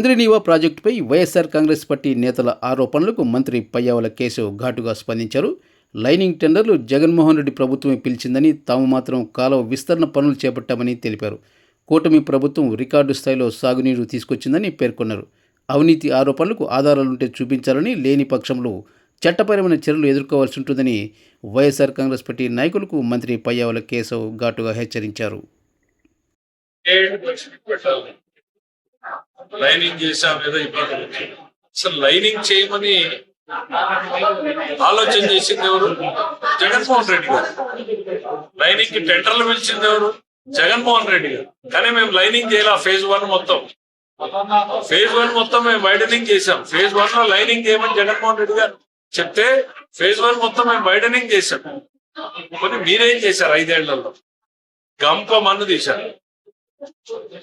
హంద్రీనీవా ప్రాజెక్టుపై వైఎస్ఆర్ కాంగ్రెస్ పార్టీ నేతల ఆరోపణలకు మంత్రి పయ్యావుల కేశవ్ ఘాటుగా స్పందించారు. లైనింగ్ టెండర్లు జగన్మోహన్ రెడ్డి ప్రభుత్వమే పిలిచిందని, తాము మాత్రం కాలువ విస్తరణ పనులు చేపట్టామని తెలిపారు. కూటమి ప్రభుత్వం రికార్డు స్థాయిలో సాగునీరు తీసుకొచ్చిందని పేర్కొన్నారు. అవినీతి ఆరోపణలకు ఆధారాలుంటే చూపించాలని, లేని పక్షంలో చట్టపరమైన చర్యలు ఎదుర్కోవాల్సి ఉంటుందని వైఎస్ఆర్ కాంగ్రెస్ పార్టీ నాయకులకు మంత్రి పయ్యావుల కేశవ్ ఘాటుగా హెచ్చరించారు. లైనింగ్ చేసాం ఏదో ఇబ్బంది. అసలు లైనింగ్ చేయమని ఆలోచన చేసింది ఎవరు? జగన్మోహన్ రెడ్డి గారు. లైనింగ్ కి టెండర్లు పిలిచింది ఎవరు? జగన్మోహన్ రెడ్డి గారు. కానీ మేము లైనింగ్ చేయాల. ఫేజ్ 1 మొత్తం మేము వైడనింగ్ చేసాం. ఫేజ్ 1 లో లైనింగ్ చేయమని జగన్మోహన్ రెడ్డి గారు చెప్తే ఫేజ్ 1 మొత్తం మేము వైడనింగ్ చేసాం. కొన్ని మీరేం చేశారు? 5 ఏళ్లలో గంప మన్ను తీశారు.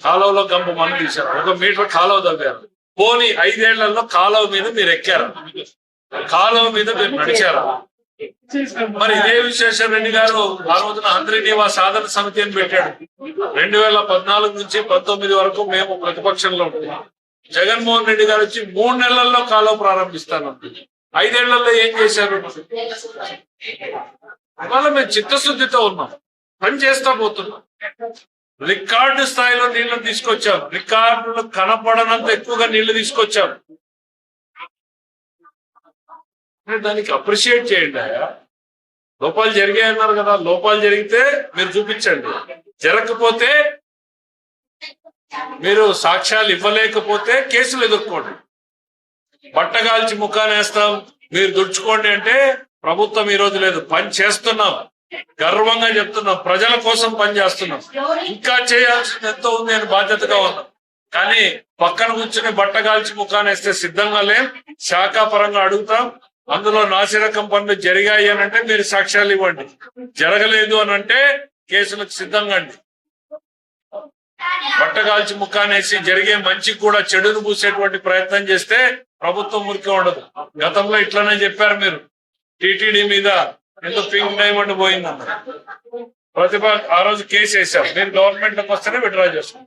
కాలువలో గంప మన్ను తీశారు. 1 మీటర్ కాలువ తవ్వారు. పోనీ 5 ఏళ్లలో కాలువ మీద మీరు ఎక్కారు, కాలువ మీద మీరు నడిచారు. మరి ఇదే విశ్వేశ్వర రెడ్డి గారు ఆ రోజున హంద్రీనీవా సాధన సమితి అని పెట్టాడు. 2014 నుంచి 19 వరకు మేము ప్రతిపక్షంలో ఉంటాం. జగన్మోహన్ రెడ్డి గారు వచ్చి 3 నెలల్లో కాలువ ప్రారంభిస్తాను. 5 ఏళ్లలో ఏం చేశారు? ఇవాళ మేము చిత్తశుద్ధితో ఉన్నాం, పని చేస్తా పోతున్నాం. రికార్డు స్థాయిలో నీళ్లు తీసుకొచ్చాం. రికార్డులు కనపడనంత ఎక్కువగా నీళ్లు తీసుకొచ్చాం. దానికి అప్రిషియేట్ చేయండి. లోపాలు జరిగాయన్నారు కదా, లోపాలు జరిగితే మీరు చూపించండి. జరగకపోతే, మీరు సాక్ష్యాలు ఇవ్వలేకపోతే కేసులు ఎదుర్కోండి. బట్టగాల్చి ముఖానేస్తాం, మీరు దుడుచుకోండి అంటే ప్రభుత్వం ఈ రోజు లేదు. పని చేస్తున్నాం, గర్వంగా చెప్తున్నాం. ప్రజల కోసం పనిచేస్తున్నాం. ఇంకా చేయాల్సింది ఎంతో ఉంది అని బాధ్యతగా ఉన్నాం. కానీ పక్కన కూర్చుని బట్టగాల్చి ముఖానేస్తే సిద్ధంగా లేం. శాఖాపరంగా అడుగుతాం. అందులో నాసిరకం పనులు జరిగాయి అని అంటే మీరు సాక్ష్యాలు ఇవ్వండి. జరగలేదు అని అంటే కేసులకు సిద్ధంగా అండి. బట్టగాల్చి ముఖానేసి జరిగే మంచికి కూడా చెడును పూసేటువంటి ప్రయత్నం చేస్తే ప్రభుత్వం మురికి ఉండదు. గతంలో ఇట్లానే చెప్పారు మీరు. టీటీడీ మీద ఎంతో పింక్ డైమండ్ పోయిందన్న ఆ రోజు కేసు వేశారు. మీరు గవర్నమెంట్ లోకి వస్తేనే విత్డ్రా చేస్తాం.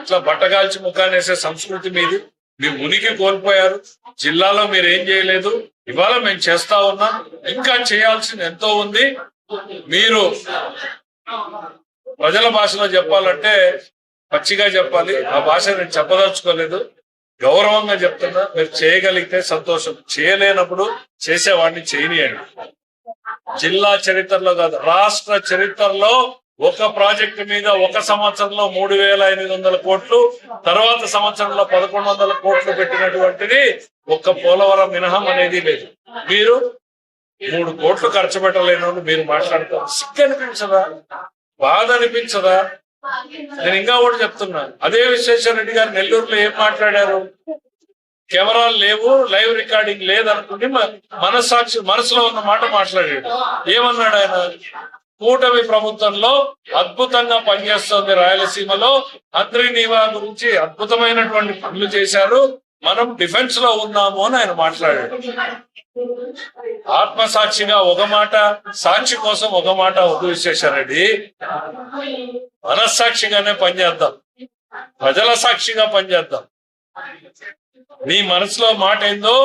ఇట్లా బట్టగాల్చి ముఖాన్ని వేసే సంస్కృతి మీది. మీ ఉనికి కోల్పోయారు. జిల్లాలో మీరు ఏం చేయలేదు. ఇవాళ మేము చేస్తా ఉన్నాం. ఇంకా చేయాల్సింది ఎంతో ఉంది. మీరు ప్రజల భాషలో చెప్పాలంటే పచ్చిగా చెప్పాలి. ఆ భాష నేను చెప్పదలుచుకోలేదు, గౌరవంగా చెప్తున్నా. మీరు చేయగలిగితే సంతోషం. చేయలేనప్పుడు చేసేవాడిని చేయనియండి. జిల్లా చరిత్రలో కాదు, రాష్ట్ర చరిత్రలో ఒక ప్రాజెక్టు మీద ఒక సంవత్సరంలో 3,500 కోట్లు, తర్వాత సంవత్సరంలో 1,100 కోట్లు పెట్టినటువంటిది ఒక్క పోలవరం మినహం అనేది లేదు. మీరు 3 కోట్లు ఖర్చు పెట్టలేని మీరు మాట్లాడతారు. సిగ్గు అనిపించదా? బాధ అనిపించదా? నేను ఇంకా కూడా చెప్తున్నా. అదే విశ్వేశ్వర రెడ్డి గారు నెల్లూరులో ఏం మాట్లాడారు? కెమెరాలు లేవు, లైవ్ రికార్డింగ్ లేదనుకుంటే మనసులో ఉన్న మాట మాట్లాడాడు. ఏమన్నాడు ఆయన? కూటమి ప్రభుత్వంలో అద్భుతంగా పనిచేస్తుంది రాయలసీమలో. హంద్రీనీవా గురించి అద్భుతమైనటువంటి పనులు చేశారు, మనం డిఫెన్స్ లో ఉన్నాము అని ఆయన మాట్లాడాడు. ఆత్మసాక్షిగా ఒక మాట, సాక్షి కోసం ఒక మాట వద్దు విశ్వేశ్వర రెడ్డి. మనస్సాక్షిగానే పనిచేద్దాం, ప్రజల సాక్షిగా పనిచేద్దాం. నీ మనసులో మాట ఏందో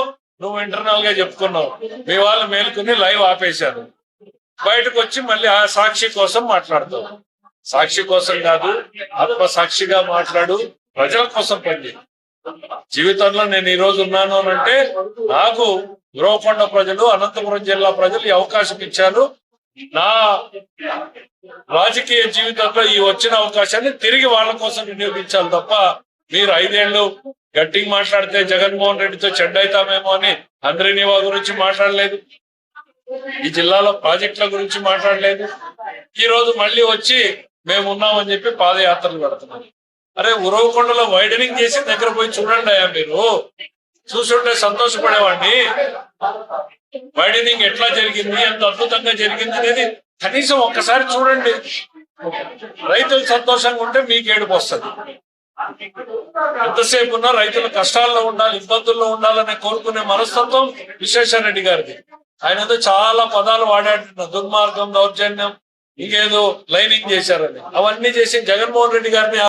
నువ్వు ఇంటర్నల్ గా చెప్పుకున్నావు. మీ వాళ్ళు మేలుకుని లైవ్ ఆపేశారు. బయటకు వచ్చి మళ్ళీ ఆ సాక్షి కోసం మాట్లాడతావు. సాక్షి కోసం కాదు, ఆత్మసాక్షిగా మాట్లాడు, ప్రజల కోసం పనిచేయి. జీవితంలో నేను ఈ రోజు ఉన్నాను అని అంటే నాకు గురవకొండ ప్రజలు, అనంతపురం జిల్లా ప్రజలు ఈ అవకాశం ఇచ్చారు. నా రాజకీయ జీవితంలో ఈ వచ్చిన అవకాశాన్ని తిరిగి వాళ్ళ కోసం వినియోగించాలి తప్ప మీరు 5 ఏళ్ళు గట్టిగా మాట్లాడితే జగన్మోహన్ రెడ్డితో చెడ్డైతామేమో అని హంద్రీనీవా గురించి మాట్లాడలేదు, ఈ జిల్లాలో ప్రాజెక్టుల గురించి మాట్లాడలేదు. ఈ రోజు మళ్ళీ వచ్చి మేము ఉన్నామని చెప్పి పాదయాత్రలు పెడుతున్నారు. అరే, ఉరవకొండలో వైడనింగ్ చేసి దగ్గర పోయి చూడండి అయ్యా. మీరు చూసుంటే సంతోషపడేవాడిని. వైడనింగ్ ఎట్లా జరిగింది, ఎంత అద్భుతంగా జరిగింది అనేది కనీసం ఒక్కసారి చూడండి. రైతులు సంతోషంగా ఉంటే మీకు ఏడుపు వస్తుంది. ఎంతసేపు ఉన్నా రైతులు కష్టాల్లో ఉండాలి, ఇబ్బందుల్లో ఉండాలని కోరుకునే మనస్తత్వం విశ్వేశ్వర రెడ్డి గారిది. ఆయన ఏదో చాలా పదాలు వాడాడు, దుర్మార్గం, దౌర్జన్యం, ఇంకేదో లైనింగ్ చేశారని. అవన్నీ చేసి జగన్మోహన్ రెడ్డి గారిని